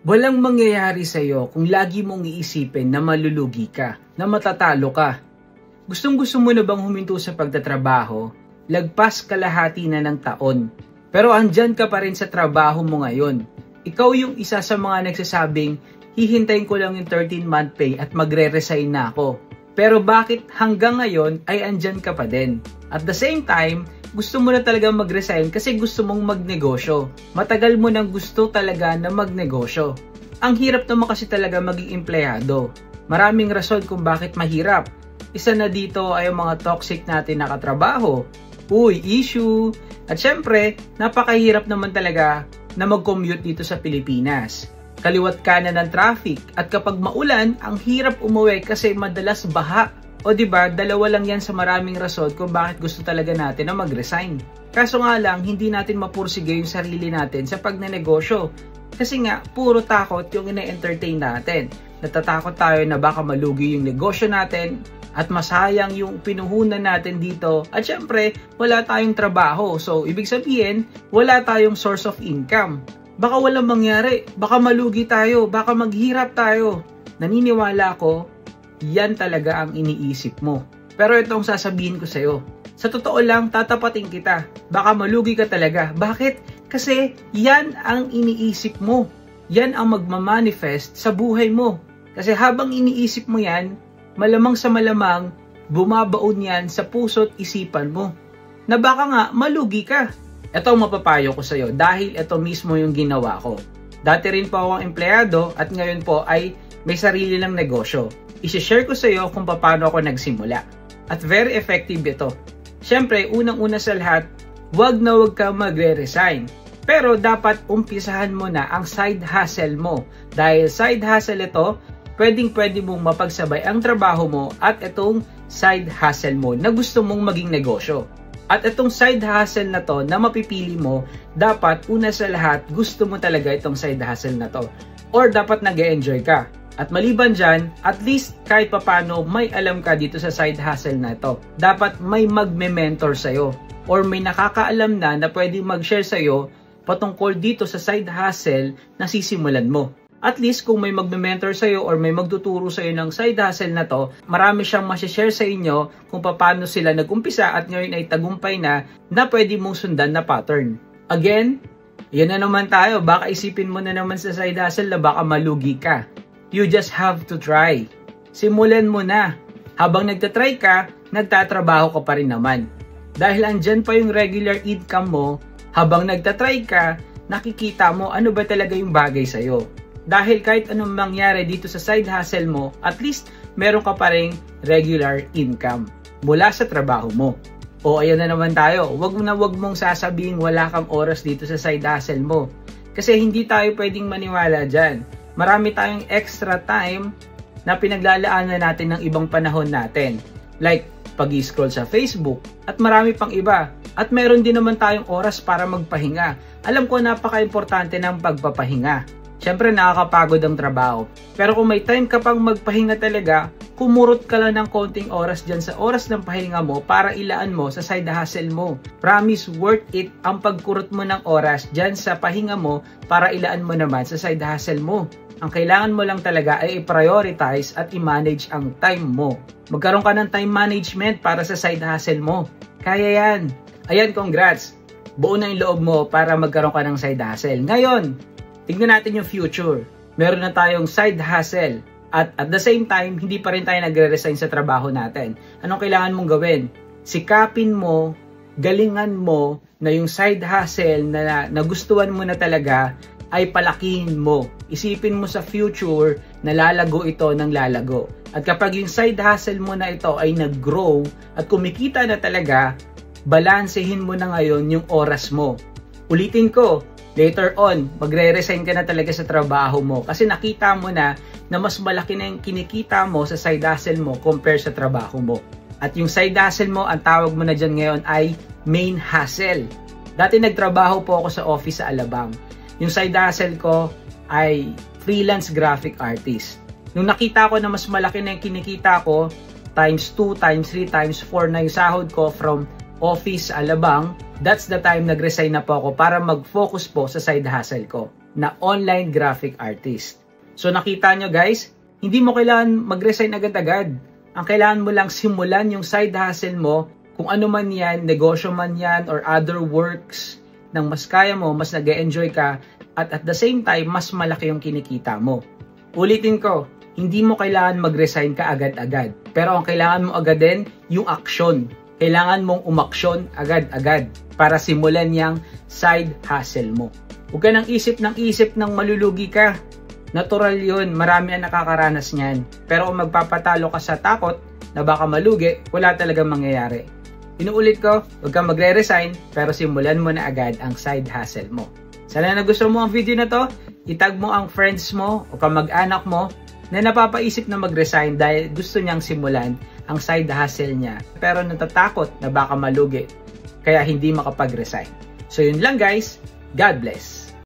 Walang mangyayari sa'yo kung lagi mong iisipin na malulugi ka, na matatalo ka. Gustong-gusto mo na bang huminto sa pagtatrabaho? Lagpas kalahati na ng taon. Pero andyan ka pa rin sa trabaho mo ngayon. Ikaw yung isa sa mga nagsasabing, hihintayin ko lang yung 13-month pay at magre-resign na ako. Pero bakit hanggang ngayon ay andyan ka pa din? At the same time, gusto mo na talaga mag-resign kasi gusto mong magnegosyo. Matagal mo nang gusto talaga na magnegosyo. Ang hirap naman kasi talaga maging empleyado. Maraming rason kung bakit mahirap. Isa na dito ay ang mga toxic natin na katrabaho. Issue. At syempre, napakahirap naman talaga na mag-commute dito sa Pilipinas. Kaliwat kanan ng traffic at kapag maulan, ang hirap umuwi kasi madalas baha. O diba, dalawa lang yan sa maraming rason kung bakit gusto talaga natin na mag-resign. Kaso nga lang, hindi natin mapursige yung sarili natin sa pagnenegosyo. Kasi nga, puro takot yung ina-entertain natin. Natatakot tayo na baka malugi yung negosyo natin at masayang yung pinuhunan natin dito. At syempre, wala tayong trabaho. So, ibig sabihin, wala tayong source of income. Baka walang mangyari, baka malugi tayo, baka maghirap tayo. Naniniwala ako, yan talaga ang iniisip mo. Pero itong sasabihin ko sa'yo, sa totoo lang, tatapatin kita. Baka malugi ka talaga. Bakit? Kasi yan ang iniisip mo. Yan ang magmamanifest sa buhay mo. Kasi habang iniisip mo yan, malamang sa malamang, bumabaon yan sa puso't isipan mo. Na baka nga, malugi ka. Ito ang mapapayo ko sa'yo dahil ito mismo yung ginawa ko. Dati rin po akong empleyado at ngayon po ay may sarili ng negosyo. I-share ko sa iyo kung paano ako nagsimula. At very effective ito. Siyempre, unang-una sa lahat, wag na wag ka magre-resign. Pero dapat umpisahan mo na ang side hustle mo. Dahil side hustle ito, pwedeng-pwede mong mapagsabay ang trabaho mo at itong side hustle mo na gusto mong maging negosyo. At itong side hustle na to na mapipili mo, dapat una sa lahat, gusto mo talaga itong side hustle na to. Or dapat nag-e-enjoy ka. At maliban dyan, at least kahit papano may alam ka dito sa side hustle na ito. Dapat may magme-mentor sa'yo or may nakakaalam na pwedeng mag-share sa'yo patungkol dito sa side hustle na sisimulan mo. At least kung may magme-mentor sa'yo or may magtuturo sa'yo ng side hustle na to, marami siyang masishare sa inyo kung paano sila nag-umpisa at ngayon ay tagumpay na pwede mong sundan na pattern. Again, yan na naman tayo. Baka isipin mo na naman sa side hustle na baka malugi ka. You just have to try. Simulan mo na. Habang nagtatry ka, nagtatrabaho ka pa rin naman. Dahil andyan pa yung regular income mo, habang nagtatry ka, nakikita mo ano ba talaga yung bagay sa'yo. Dahil kahit anong mangyari dito sa side hustle mo, at least meron ka pa rin regular income mula sa trabaho mo. O ayan na naman tayo, wag mong sasabihin wala kang oras dito sa side hustle mo. Kasi hindi tayo pwedeng maniwala dyan. Marami tayong extra time na pinaglalaanan natin ng ibang panahon natin. Like, pag-scroll sa Facebook at marami pang iba. At meron din naman tayong oras para magpahinga. Alam ko napaka-importante ng pagpapahinga. Siyempre nakakapagod ang trabaho. Pero kung may time ka pang magpahinga talaga, kumurot ka lang ng konting oras dyan sa oras ng pahinga mo para ilaan mo sa side hustle mo. Promise, worth it ang pagkurot mo ng oras dyan sa pahinga mo para ilaan mo naman sa side hustle mo. Ang kailangan mo lang talaga ay i-prioritize at i-manage ang time mo. Magkaroon ka ng time management para sa side hustle mo. Kaya yan. Ayan, congrats. Buo na yung loob mo para magkaroon ka ng side hustle. Ngayon, tignan natin yung future. Meron na tayong side hustle. At the same time, hindi pa rin tayo nagre-resign sa trabaho natin. Anong kailangan mong gawin? Sikapin mo, galingan mo na yung side hustle na nagustuhan mo na talaga ay palakihin mo. Isipin mo sa future na lalago ito ng lalago. At kapag yung side hustle mo na ito ay nag-grow at kumikita na talaga, balansehin mo na ngayon yung oras mo. Ulitin ko, later on, magre-resign ka na talaga sa trabaho mo kasi nakita mo na mas malaki na yung kinikita mo sa side hustle mo compare sa trabaho mo. At yung side hustle mo, ang tawag mo na dyan ngayon ay main hustle. Dati nagtrabaho po ako sa office sa Alabang. Yung side hustle ko ay freelance graphic artist. Nung nakita ko na mas malaki na yung kinikita ko, times 2, times 3, times 4 na yung sahod ko from office sa Alabang, that's the time nag-resign na po ako para mag-focus po sa side hustle ko. na online graphic artist. So nakita nyo guys, hindi mo kailangan mag-resign agad-agad. Ang kailangan mo lang simulan yung side hustle mo, kung ano man yan, negosyo man yan, or other works, nang mas kaya mo, mas nag-enjoy ka, at the same time, mas malaki yung kinikita mo. Ulitin ko, hindi mo kailangan mag-resign ka agad-agad. Pero ang kailangan mo agad din, yung aksyon. Kailangan mong umaksyon agad-agad para simulan yung side hustle mo. Huwag ka nang isip ng malulugi ka. Natural yun, marami ang nakakaranas niyan. Pero kung magpapatalo ka sa takot na baka malugi, wala talagang mangyayari. Inuulit ko, huwag kang magre-resign, pero simulan mo na agad ang side hustle mo. Sana nagustuhan mo ang video na to, itag mo ang friends mo o kamag-anak mo na napapaisip na mag-resign dahil gusto niyang simulan ang side hustle niya pero natatakot na baka malugi kaya hindi makapag-resign. So yun lang guys, God bless!